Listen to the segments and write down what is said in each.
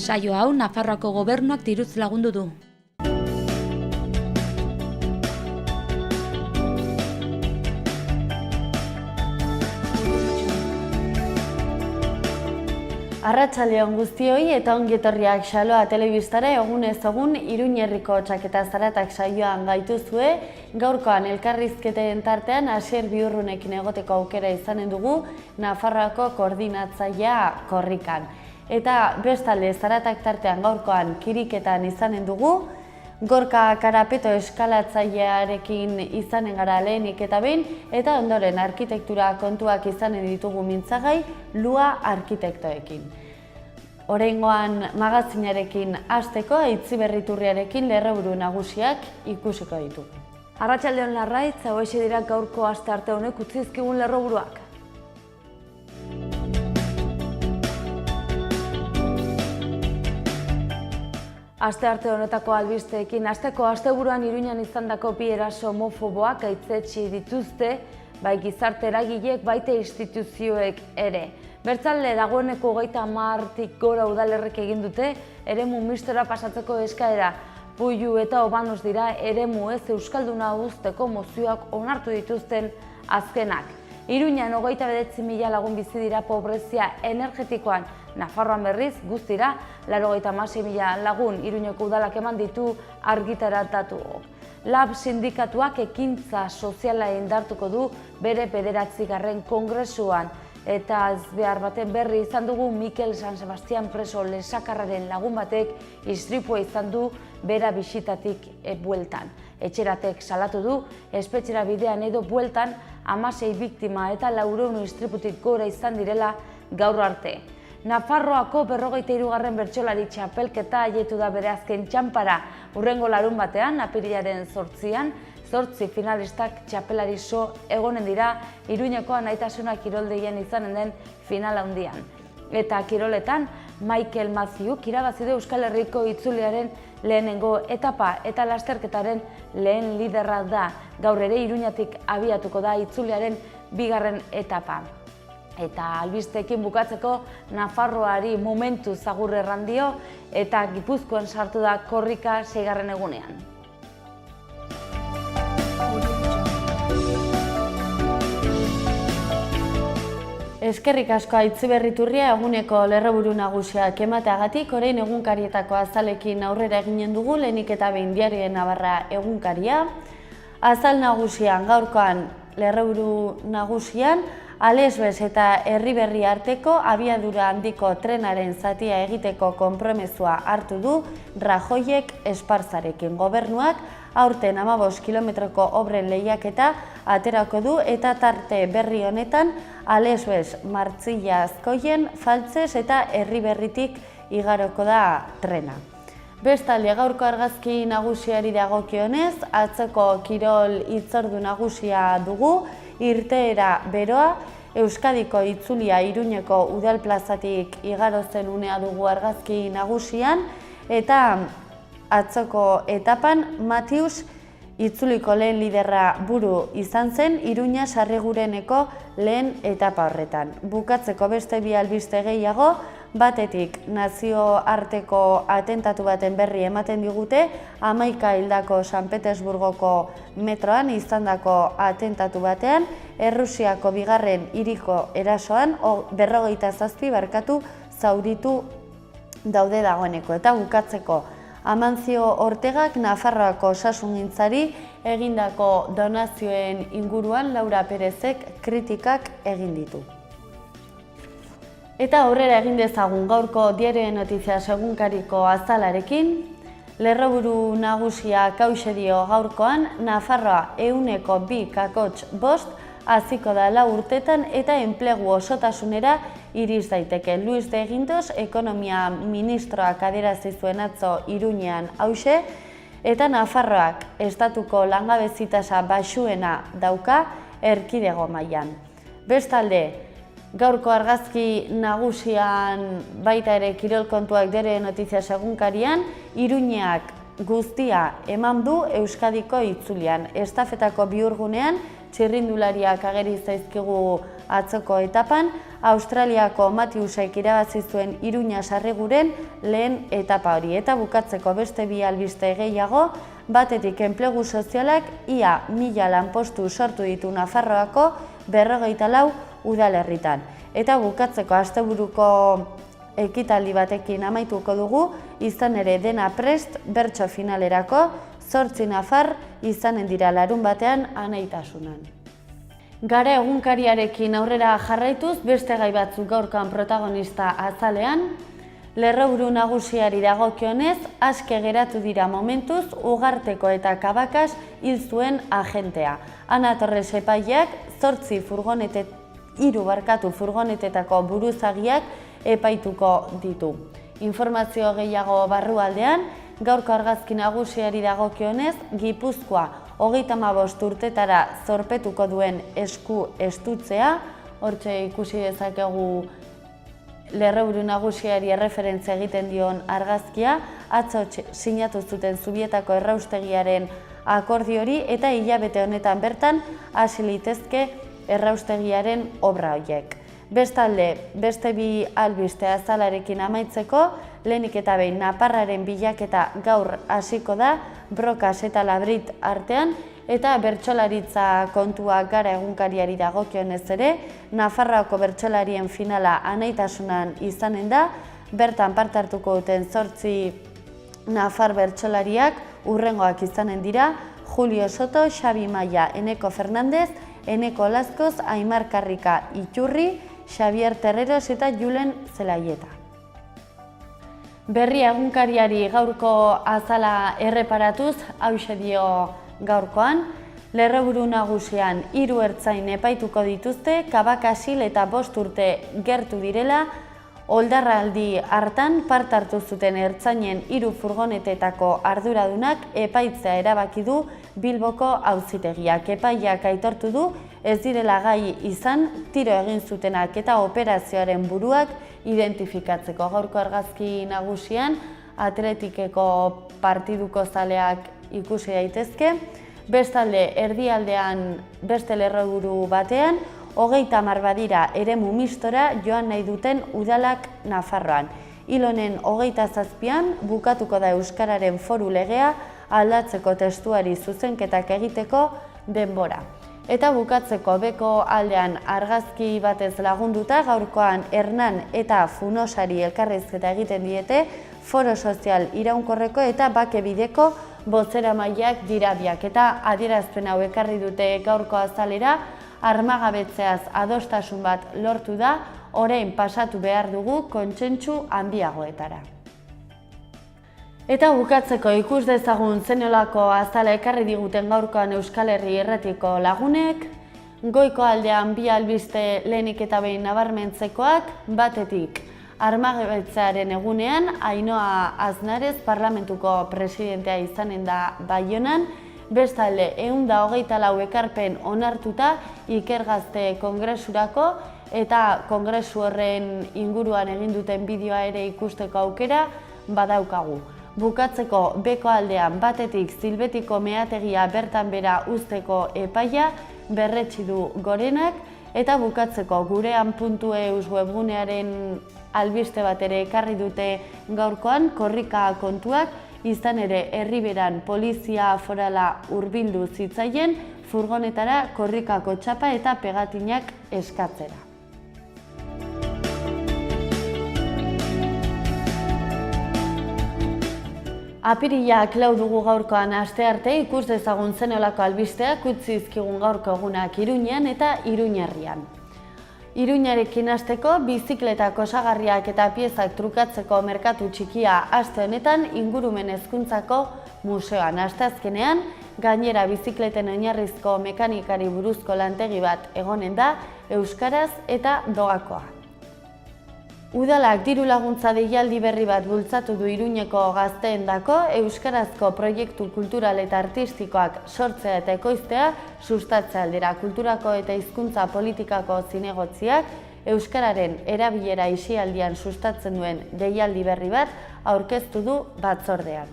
Saio hau Nafarroako gobernuak diruz lagundu du. Arratsaldeon guztioi eta ongi etorriak Xaloa telebistara egunez egun Iruin herriko txaketa zaratak saioan gaituzue. Gaurkoan elkarrizketen tartean Asier Biurrunekin egoteko aukera izanen dugu Nafarroako koordinatzailea korrikan. Eta bestalde zaratak tartean gaurkoan kiriketan izanen dugu. Gorka Karapeto eskalatzailearekin izanen gara lehenik eta behin, eta ondoren arkitektura kontuak izanen ditugu mintzagai Lua arkitektoekin. Oraingoan magazinarekin hasteko Aitziberriturriarekin lerroburu nagusiak ikusiko ditugu. Arratsaldeon Larraitz, hauexe dira gaurko astearte honek utzi dizkigun lerroburuak. Astearte honetako albisteekin, asteko asteburuan Iruñan izandako bi eraso homofoboak gaitzetsi dituzte, bai gizarte eragileek baita instituzioek ere. Bertzalde dagoeneko 30tik gora udalerrek egin dute, eremu mistora pasatzeko eskaera. Puilu eta Obanos dira eremu ez euskalduna uzteko mozioak onartu dituzten azkenak. Iruñan 29.000 lagun bizi dira pobrezia energetikoan, Nafarroan berriz guztira 96.000 lagun Iruñeko udalak eman ditu argitaratatu. Lab sindikatuak ekintza soziala indartuko du bere 9. kongresuan. Eta ez behar baten berri izan dugu Mikel San Sebastian preso lesakarraren lagun batek istripua izan du bera bisitatik bueltan. Etxeratek salatu du, espetxera bidean edo bueltan 16 biktima eta 400 istriputik gora izan direla gaur arte. Nafarroako 43. bertsolari txapelketa haietu da bere azken txanpara. Hurrengo larun batean, apirilaren 8an, 8 finalistak txapelari so egonen dira Iruñeko Anaitasuna kiroldegian izanen den final handian. Eta kiroletan, Michael Matthew irabazi du Euskal Herriko itzuliaren lehenengo etapa eta lasterketaren lehen liderra da. Gaur ere Iruñatik abiatuko da itzuliaren 2. etapa. Eta albisteekin bukatzeko Nafarroari momentu zagur errandio eta Gipuzkoan sartu da korrika 6. egunean. Eskerrik asko Aitziberriturria eguneko lerroburu nagusiak emateagatik, orain egunkarietako azalekin aurrera eginen dugu, lehenik eta behin Diario Navarra egunkaria. Azal nagusian, gaurkoan lerroburu nagusian, Alesbes eta Erriberri arteko abiadura handiko trenaren zatia egiteko konpromezua hartu du Rajoyek Esparzarekin. Gobernuak aurten 15 kilometroko obren lehiaketa aterako du eta tarte berri honetan Alesbes Martzilla Azkoien, Faltzes eta Erriberritik igaroko da trena. Bestalde gaurko argazki nagusiari dagokionez, atzeko kirol hitzordu nagusia dugu, irteera beroa, Euskadiko itzulia Iruñeko udalplazatik igaro zen unea dugu argazki nagusian, eta atzoko etapan Matius itzuliko lehen liderra buru izan zen Iruña Sarrigureneko lehen etapa horretan. Bukatzeko beste bi albiste gehiago, batetik nazioarteko atentatu baten berri ematen digute, 11 hildako San Petersburgoko metroan izandako atentatu batean, Errusiako 2. hiriko erasoan 47 zauritu daude dagoeneko. Eta bukatzeko, Amancio Ortegak Nafarroako osasungintzari egindako donazioen inguruan Laura Perezek kritikak egin ditu. Eta aurrera egin dezagun gaurko Diario Notizias egunkariko azalarekin, lerroburu nagusia hauxe dio gaurkoan, Nafarroa 2,5 haziko da 4 urtetan eta enplegu osotasunera iriz daiteke. Luis de Guindos, ekonomia ministroak adierazi zuen atzo Iruñean hauxe, eta Nafarroak estatuko langabezi tasa baxuena dauka erkidego mailan. Bestalde, gaurko argazki nagusian baita ere kirol kontuak Diario Notizias egunkarian, Iruñeak guztia eman du Euskadiko itzulian. Estafetako bihurgunean txirrindulariak ageri zaizkigu atzoko etapan, Australiako Matthewsek irabazi zuen Iruña Sarriguren lehen etapa hori. Eta bukatzeko beste bi albiste gehiago, batetik enplegu sozialak ia 1000 lanpostu sortu ditu Nafarroako 54 udalerritan. Eta bukatzeko asteburuko ekitaldi batekin amaituko dugu, izan ere dena prest bertso finalerako 8 nafar izanen dira larunbatean Anaitasunan. Gara egunkariarekin aurrera jarraituz, beste gai batzuk gaurkoan protagonista azalean, lerroburu nagusiari dagokionez, aske geratu dira momentuz Ugarteko eta Kabakas hil zuen agentea. Ana Torres epaileak 3 furgonetetako buruzagiak epaituko ditu. Informazio gehiago barrualdean, gaurko argazki nagusiari dagokionez, Gipuzkoa 35 urtetara zorpetuko duen esku estutzea, hortxe ikusi dezakegu lerroburu nagusiari erreferentzia egiten dion argazkia, atzo sinatu zuten Zubietako erraustegiaren akordio hori eta hilabete honetan bertan hasi litezke erraustegiaren obra horiek. Bestalde, beste bi albiste azalarekin amaitzeko, lehenik eta behin Naparraren bilaketa gaur hasiko da, Brokas eta Labrit artean, eta bertsolaritza kontua gara egunkariari dagokionez ere, Nafarroako bertsolarien finala Anaitasunan izanen da, bertan parte hartuko duten 8 Nafar bertsolariak hurrengoak izanen dira, Julio Soto, Xabi Maia, Eneko Fernandez, Eneko Lazkoz, Aimar Karrika Iturri, Xavier Terreros eta Julen Zelaieta. Berri egunkariari gaurko azala erreparatuz, hauxe dio gaurkoan, lerroburu nagusian 3 ertzain epaituko dituzte, Kabakasil eta 5 urte gertu direla, oldarraldi hartan parte hartu zuten ertzainen 3 furgonetetako arduradunak epaitzea erabaki du Bilboko auzitegiak. Epaileak aitortu du ez direla gai izan tiro egin zutenak eta operazioaren buruak identifikatzeko. Gaurko argazki nagusian Atletikeko partiduko zaleak ikusi daitezke. Bestalde erdialdean beste lerroburu batean 30 badira eremu mistora joan nahi duten udalak Nafarroan. Hil honen 27an bukatuko da Euskararen Foru Legea aldatzeko testuari zuzenketak egiteko denbora. Eta bukatzeko beko aldean argazki batez lagunduta gaurkoan Hernan eta Funosari elkarrizketa egiten diete Foro Sozial Iraunkorreko eta Bake Bideko bozeramaileak dira biak. Eta adierazpen hau ekarri dute gaurko azalera, armagabetzeaz adostasun bat lortu da, orain pasatu behar dugu kontsentsu handiagoetara. Eta bukatzeko ikus dezagun zenolako azala ekarri diguten gaurkoan Euskal Herri Irratiko lagunek, goiko aldean bi albiste lehenik eta behin nabarmentzekoak, batetik armagabetzearen egunean Ainhoa Aznarez parlamentuko presidentea izanen da Baionan, bestalde 124 ekarpen onartuta Iker Gazte kongresurako eta kongresu horren inguruan egin duten bideoa ere ikusteko aukera badaukagu. Bukatzeko beko aldean batetik Zilbetiko meategia bertan bera uzteko epaia berretsi du Gorenak eta bukatzeko gurean.eus webgunearen albiste bat ere ekarri dute gaurkoan korrika kontuak, izan ere Erriberan polizia forala hurbildu zitzaien furgonetara korrikako txapa eta pegatinak eskatzera. Apirilak 4 dugu gaurkoan astearte, ikus dezagun zenolako albisteak utzi dizkigun gaurko egunak Iruñean eta Iruñerrian. Iruñarekin hasteko, bizikletak osagarriak eta piezak trukatzeko merkatu txikia aste honetan ingurumen hezkuntzako museoan. Asteazkenean, gainera bizikleten oinarrizko mekanikari buruzko lantegi bat egonen da euskaraz eta doakoa. Udalak diru laguntza deialdi berri bat bultzatu du Iruñeko gazteendako euskarazko proiektu kultural eta artistikoak sortzea eta ekoiztea sustatzea aldera. Kulturako eta hizkuntza politikako zinegotziak euskararen erabilera isialdian sustatzen duen deialdi berri bat aurkeztu du batzordean.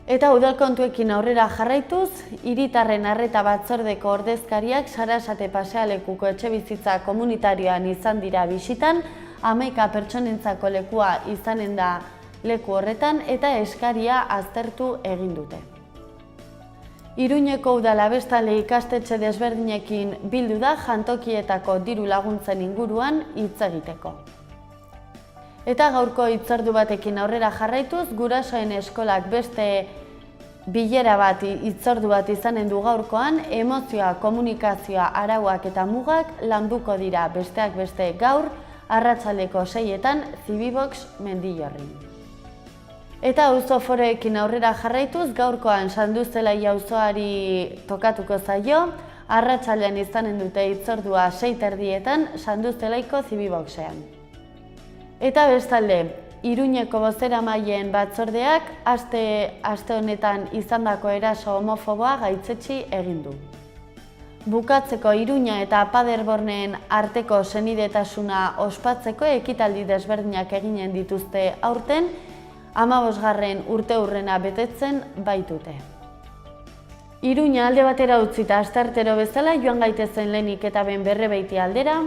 Eta udal kontuekin aurrera jarraituz, hiritarren arreta batzordeko ordezkariak Sarasate pasealekuko etxebizitza komunitarioan izan dira bisitan, 11 pertsonentzako lekua izanen da leku horretan eta eskaria aztertu egin dute. Iruñeko udala bestalde ikastetxe desberdinekin bildu da jantokietako diru laguntzen inguruan hitz egiteko. Eta gaurko hitzordu batekin aurrera jarraituz, gurasoen eskolak beste bilera bat, hitzordu bat izanen du gaurkoan, emozioa, komunikazioa, arauak eta mugak landuko dira besteak beste gaur, arratsaldeko 6etan Zibibox Mendillorrin. Eta auzo foroekin aurrera jarraituz, gaurkoan Sanduzzelai auzoari tokatuko zaio, arratsaldean izanen dute hitzordua 6:30 Sanduzzelaiko Zibiboxean. Eta bestalde, Iruñeko bozeramaileen batzordeak aste honetan izandako eraso homofoboa gaitzetsi egin du. Bukatzeko Iruña eta Paderbornen arteko senidetasuna ospatzeko ekitaldi desberdinak eginen dituzte aurten, 15. urteurrena betetzen baitute. Iruña alde batera utzita asteartero bezala joan gaitezen lehenik eta behin Berrebeiti aldera.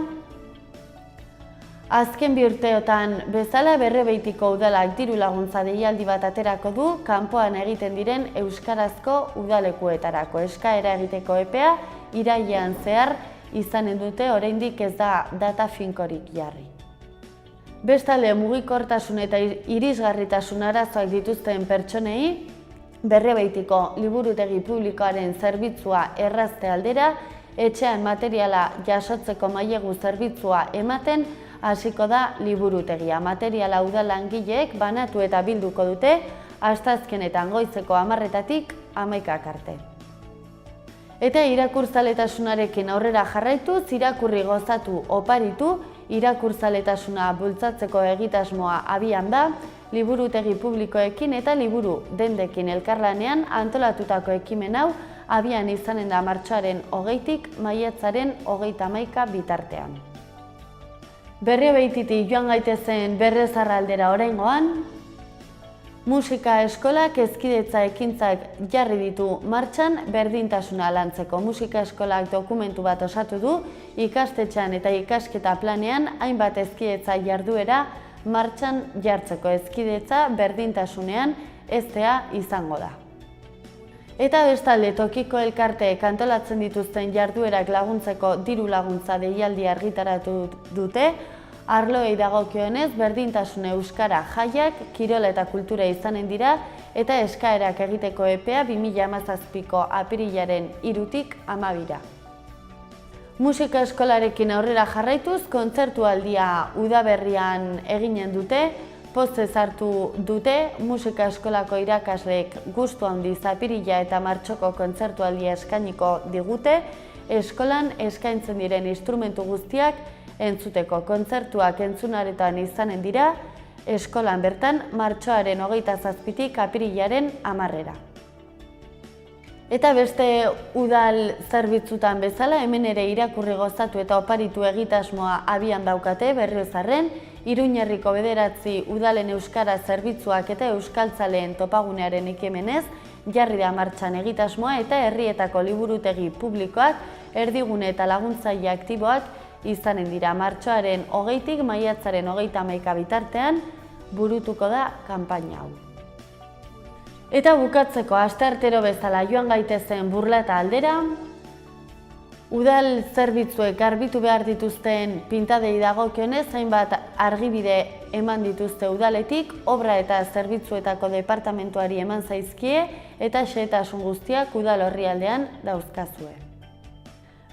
Azken bi urteotan bezala Berrebeitiko udalak diru laguntza deialdi bat aterako du kanpoan egiten diren euskarazko udalekuetarako. Eskaera egiteko epea irailean zehar izanen dute, oraindik ez da data finkorik jarri. Bestalde, mugikortasun eta irisgarritasun arazoak dituzten pertsonei, Berrebeitiko liburutegi publikoaren zerbitzua errazte aldera, etxean materiala jasotzeko mailegu zerbitzua ematen hasiko da liburutegia. Materiala udal langileek banatu eta bilduko dute, asteazkenetan goizeko 10:00-tik 11:00 arte. Eta irakurtzaletasunarekin aurrera jarraituz, irakurri gozatu oparitu, irakurtzaletasuna bultzatzeko egitasmoa abian da, liburutegi publikoekin eta liburu dendekin elkarlanean antolatutako ekimen hau abian izanen da martxoaren 20-tik maiatzaren 31 bitartean. Berrebeititik joan gaitezen Berrezarra aldera oraingoan, musika eskolak hezkidetza ekintzak jarri ditu martxan berdintasuna lantzeko. Musika eskolak dokumentu bat osatu du, ikastetxean eta ikasketa planean hainbat hezkidetza jarduera martxan jartzeko. Hezkidetza berdintasunean heztea izango da. Eta bestalde, tokiko elkarteek antolatzen dituzten jarduerak laguntzeko diru laguntza deialdia argitaratu dute, arloei dagokionez berdintasun euskara jaiak, kirola eta kultura izanen dira, eta eskaerak egiteko epea 2017ko apirilaren 3-tik 12-ra. Musika eskolarekin aurrera jarraituz, kontzertualdia udaberrian eginen dute, pozez hartu dute, musika eskolako irakasleek gustu handiz apirila eta martxoko kontzertualdia eskainiko digute, eskolan eskaintzen diren instrumentu guztiak entzuteko. Kontzertuak entzunaretan izanen dira, eskolan bertan martxoaren 27-tik apirilaren 10-ra. Eta beste udal zerbitzutan bezala, hemen ere irakurri gozatu eta oparitu egitasmoa abian daukate Berriozarren, Iruñerriko 9 udalen euskara zerbitzuak eta euskaltzaleen topagunearen ekimenez, jarri da martxan egitasmoa eta herrietako liburutegi publikoak, erdigune eta laguntzaile aktiboak izanen dira. Martxoaren 20-tik maiatzaren 31 bitartean burutuko da kanpaina hau. Eta bukatzeko asteartero bezala joan gaitezen Burlata aldera, udal zerbitzuek garbitu behar dituzten pintadei dagokionez, hainbat argibide eman dituzte udaletik, obra eta zerbitzuetako departamentuari eman zaizkie eta xehetasun guztiak udal orrialdean dauzkazue.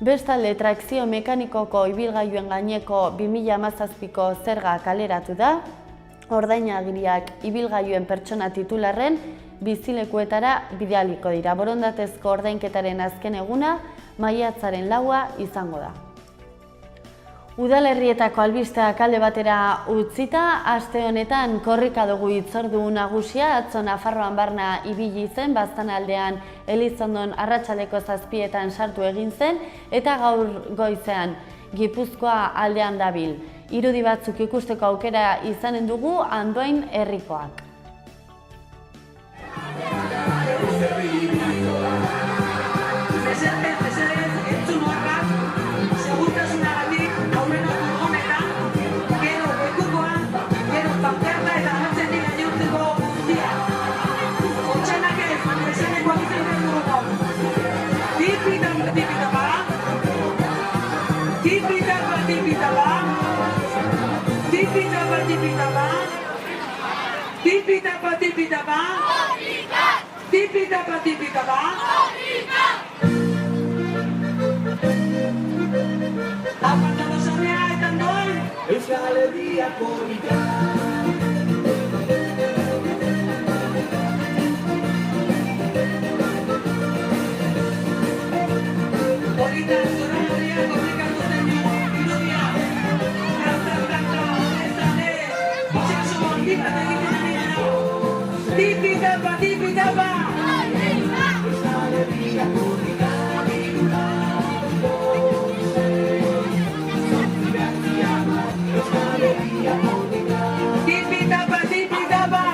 Bestalde, trakzio mekanikoko ibilgailuen gaineko 2017ko zerga kaleratu da, ordainagiriak ibilgailuen pertsona titularren bizilekuetara bidaliko dira. Borondatezko ordainketaren azken eguna maiatzaren 4 izango da. Udalerrietako albisteak alde batera utzita, aste honetan korrika dugu hitzordu nagusia, atzo Nafarroan barna ibili zen, Baztanaldean Elizondon arratsaldeko 7etan sartu egin zen, eta gaur goizean Gipuzkoa aldean dabil. Irudi batzuk ikusteko aukera izanen dugu Andoain herrikoak. tipitapa. Tipitapa, tipitapa. Tipitapa, tipitapa. Apartado sonea eta ondoan. Euskal Herriako ika. Polita, zora herria, komplikatu zen irudia. Kanta, ezane, itxaso bortikat egiten ari dena. Tipitapa, tipitapa. Euskal Herriako ika. Tipitapa, tipitapa.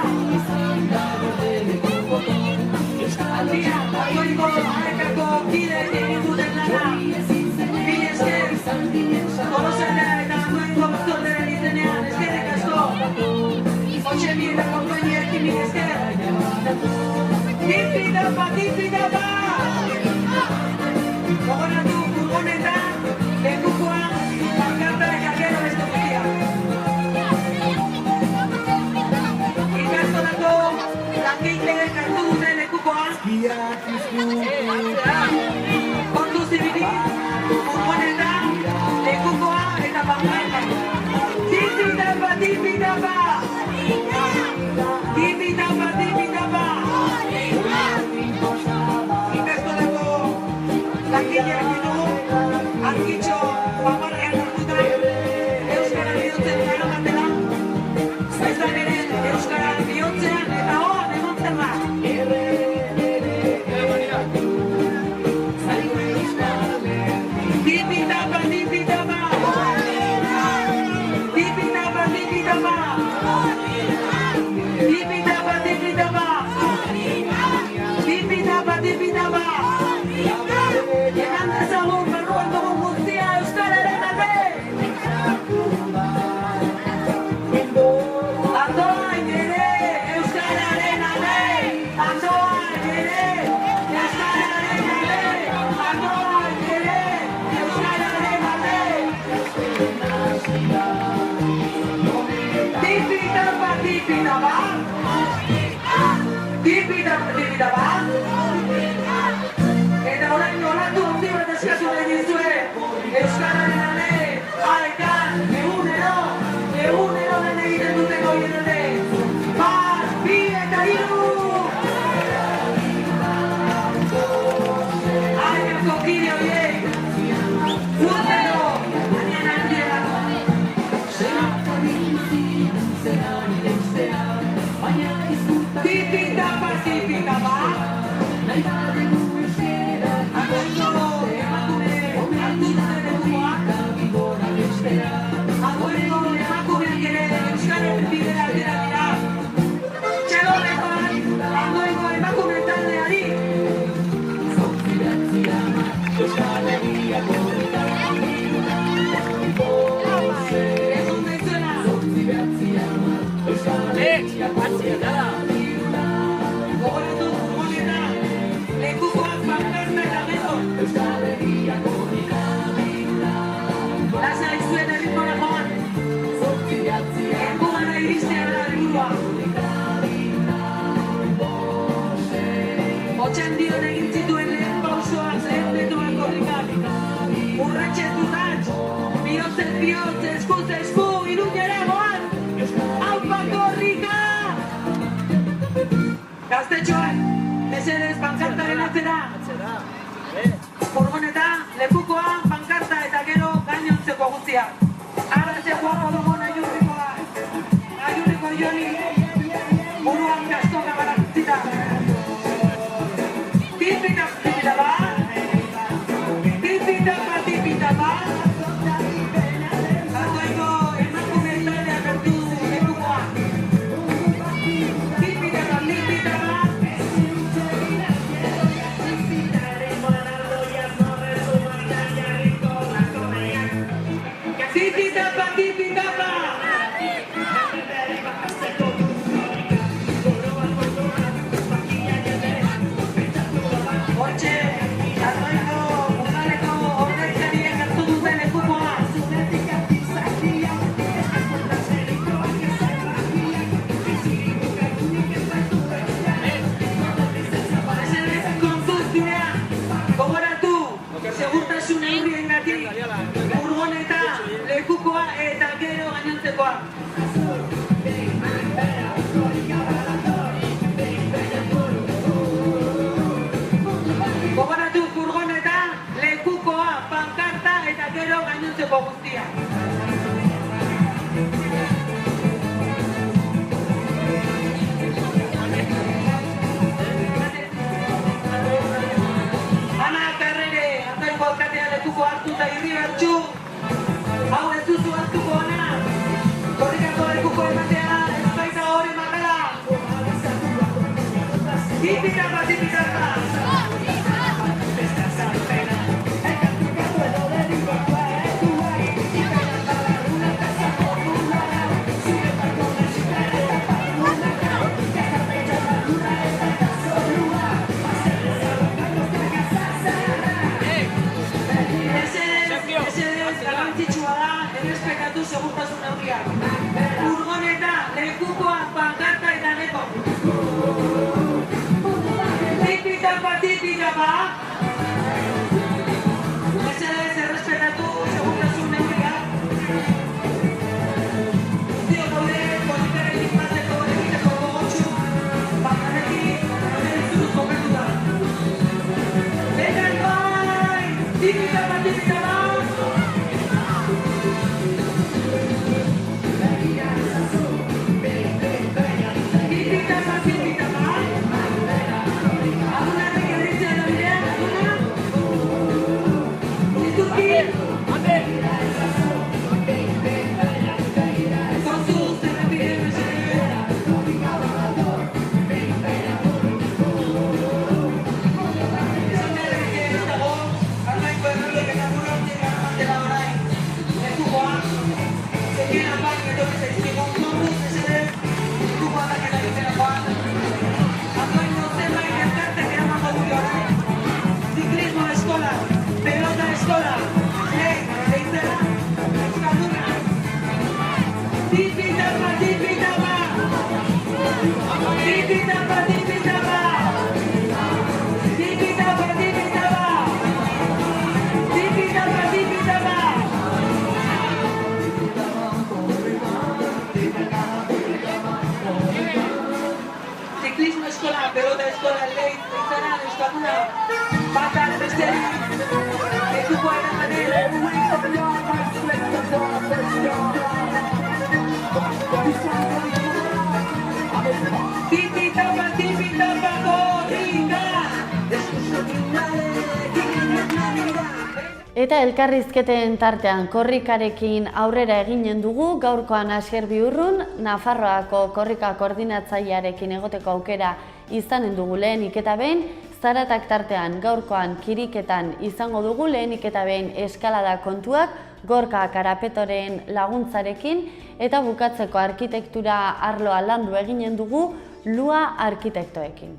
Aldia, agoiko arekako kide egin duten lana. Bi esker, Tolosaldea eta agoiko batzorderen izenean eskerrik asko. Otxe bi eta konpainiekin bi esker. Tipitapa, tipitapa. Gogoratu furgonetan, lekukoa, pankarta eta gero beste guztia. Ikastolako langileek hartu duten lekukoa. Kontuz ibili, furgonetan, lekukoa eta pankarta. Tipitapa, tipitapa. Tipitapa, tipitapa. Ikastolako langileak ditugu, arkitxo paparrean hartuta, euskara bihurtzen eramatela. Zaizan ere euskara bihurtzean eta hoan emontzen da. Tipitapa, tipitapa. Tipitapa, tipitapa. Tipitapa, tipitapa. Tipitapa, tipitapa. Eman dezagun barruan dugun guztia euskararen alde. Andoain ere euskararen alde. Andoain ere euskararen alde. Andoain ere euskararen alde. Tipitapa, tipitapa. Tipitapa, tipitapa. Eta orain olatu handi bat eskatu nahi dizue. Euskararen alde, aekan, egunero den egiten duten horien alde. Bat, bi eta hiru! Aekako kide horiek. Urtero, anien handielako. Tipitapa, tipitapa. Agoiko emakume hartu duten lekukoak. Agoiko emakumeak ere euskaren bidera atera dira. Txelorekoan, agoiko emakume taldeari. Egun daizuena. Gogoratu furgonetan, lekukoak pankarta eta gero. Lasai zuen erritmora joan. Lekugana iristea da helburua. Otxandion egin zituen lehen pausoak, lehen metroak korrikak. Urratxez urratx, bihotzez bihotz, eskuz esku, Iruñera goan. Aupa korrika! Gaztetxoak, mesedez pankartaren atzera. Furgoneta, lekukoa, pankarta eta gero gainontzeko guztiak. Arratxe guapo dugun Aiurrikoa. Aiurriko Joni. Gogoratu furgoneta, lekukoa, pankarta eta gero gainontzeko guztia. Ana Carrere, Antoingo alkatea lekuko hartu eta irri bertxu. Hau ez duzu hartuko ona. Korrikako lekuko ematea, ez baita hori magala. Tipitapa, tipitapa. Garrantzitsua da, errespetatu segurtasun neurriak. Furgoneta, lekukoa, pankarta eta neko. Tipitapa, tipitapa. Mesedez, errespetatu segurtasun neurriak. Guztiok gaude, politikaren ikasteko egiteko gogotsu. Bakarrekin, ez dut komentu da. Eta bai! Tipitapa, tipitapa. Ciclismo eskola, pelota eskola, leitzera, euskalduna. Tipitapa, tipitapa. Tipitapa, tipitapa. Tipitapa, tipitapa. Tipitapa, tipitapa. Ciclismo eskola, pelota eskola, leitzera, euskalduna. Batak besterik, lekukoa Tipitapa, tipitapa, korrika. Eta elkarrizketen tartean korrikarekin aurrera eginen dugu, gaurkoan Asier Biurrun, Nafarroako korrika koordinatzailearekin egoteko aukera izanen dugu lehenik eta behin, zaratak tartean gaurkoan kiriketan izango dugu lehenik eta behin eskalada kontuak, Gorka Karapetoren laguntzarekin, eta bukatzeko arkitektura arloa landu eginen dugu Lua arkitektoekin.